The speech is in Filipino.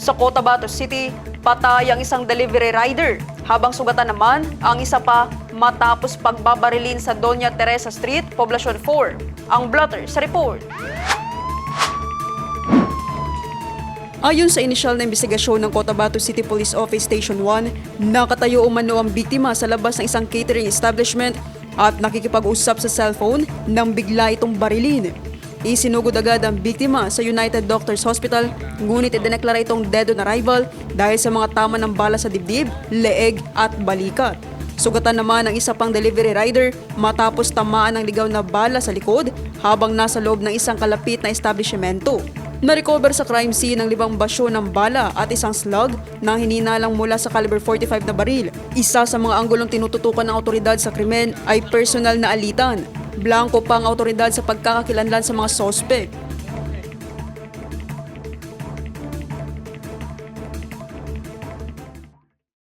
Sa Cotabato City, patay ang isang delivery rider, habang sugatan naman ang isa pa matapos pagbabarilin sa Doña Teresa Street, Poblacion 4. Ang blotter sa report. Ayon sa inisyal na investigasyon ng Cotabato City Police Office Station 1, nakatayo umano ang biktima sa labas ng isang catering establishment at nakikipag-usap sa cellphone nang bigla itong barilin. Isinugod agad ang biktima sa United Doctors Hospital, ngunit idineklara itong dead on arrival dahil sa mga tama ng bala sa dibdib, leeg at balikat. Sugatan naman ang isa pang delivery rider matapos tamaan ng ligaw na bala sa likod habang nasa loob ng isang kalapit na establishmento. Na-recover sa crime scene ang 5 basyo ng bala at isang slug na hininalang mula sa caliber 45 na baril. Isa sa mga anggulong tinututukan ng awtoridad sa krimen ay personal na alitan. Blanco pa ang awtoridad sa pagkakakilanlan sa mga sospek.